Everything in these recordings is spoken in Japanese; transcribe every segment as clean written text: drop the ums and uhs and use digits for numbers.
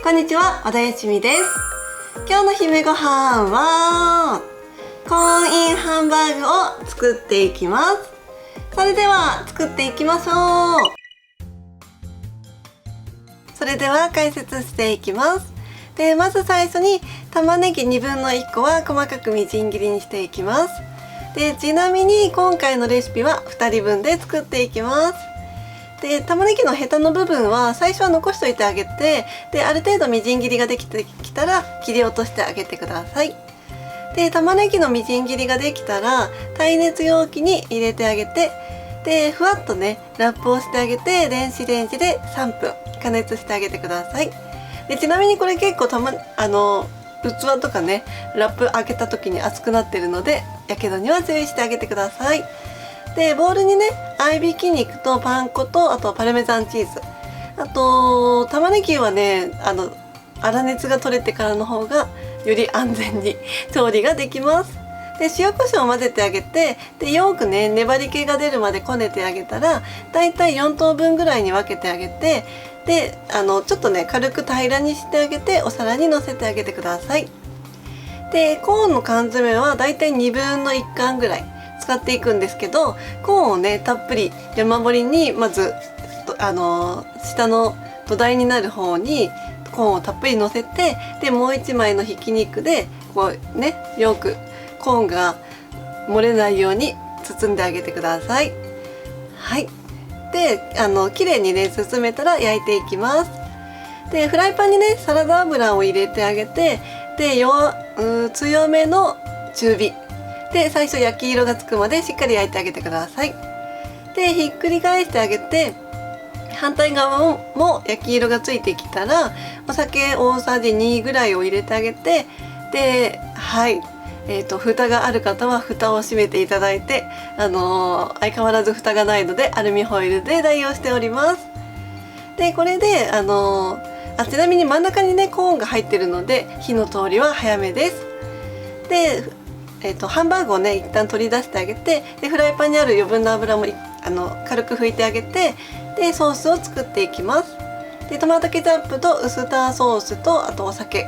こんにちは、小田よしみです。今日の姫ごはんはコーンインハンバーグを作っていきます。それでは作っていきましょう。それでは解説していきます。で、まず最初に玉ねぎ1/2個は細かくみじん切りにしていきます。で、ちなみに今回のレシピは2人分で作っていきます。で、玉ねぎのヘタの部分は最初は残しておいてあげて、で、ある程度みじん切りができてきたら切り落としてあげてください。で、玉ねぎのみじん切りができたら耐熱容器に入れてあげて、で、ふわっとねラップをしてあげて電子レンジで3分加熱してあげてください。で、ちなみにこれ結構器とかねラップ開けた時に熱くなってるのでやけどには注意してあげてください。で、ボウルにね合いびき肉とパン粉とあとパルメザンチーズ、あと玉ねぎはね粗熱が取れてからの方がより安全に調理ができます。で、塩コショウを混ぜてあげて、でよくね粘り気が出るまでこねてあげたらだいたい4等分ぐらいに分けてあげて、でちょっとね軽く平らにしてあげてお皿にのせてあげてください。で、コーンの缶詰はだいたい1/2缶ぐらい使っていくんですけど、コーンをねたっぷり山盛りにまず下の土台になる方にコーンをたっぷり乗せて、でもう1枚のひき肉でこうねよくコーンが漏れないように包んであげてください。はい。で、綺麗にね包めたら焼いていきます。で、フライパンにねサラダ油を入れてあげて、で強めの中火で最初焼き色がつくまでしっかり焼いてあげてください。で、ひっくり返してあげて反対側も焼き色がついてきたらお酒大さじ2ぐらいを入れてあげて、で、はい、蓋がある方は蓋を閉めていただいて、相変わらず蓋がないのでアルミホイルで代用しております。で、これでちなみに真ん中にねコーンが入ってるので火の通りは早めです。で、ハンバーグをね一旦取り出してあげて、でフライパンにある余分な油も軽く拭いてあげて、でソースを作っていきます。で、トマトケチャップとウスターソースとあとお酒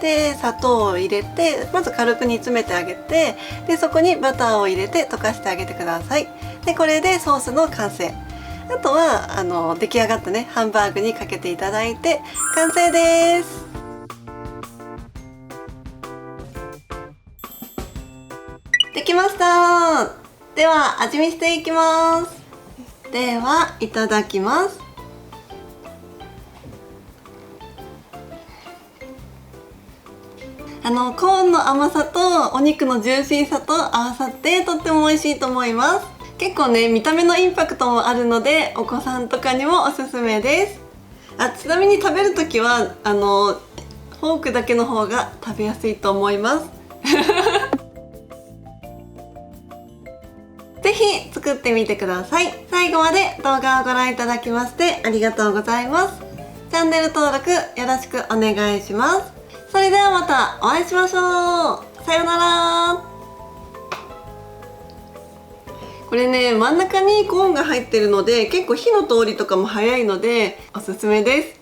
で砂糖を入れてまず軽く煮詰めてあげて、でそこにバターを入れて溶かしてあげてください。で、これでソースの完成。あとは出来上がったねハンバーグにかけていただいて完成です。できました。では味見していきます。ではいただきます。コーンの甘さとお肉のジューシーさと合わさってとっても美味しいと思います。結構ね見た目のインパクトもあるのでお子さんとかにもおすすめです。ちなみに食べるときはフォークだけの方が食べやすいと思いますぜひ作ってみてください。最後まで動画をご覧いただきましてありがとうございます。チャンネル登録よろしくお願いします。それではまたお会いしましょう。さようなら。これね真ん中にコーンが入ってるので結構火の通りとかも早いのでおすすめです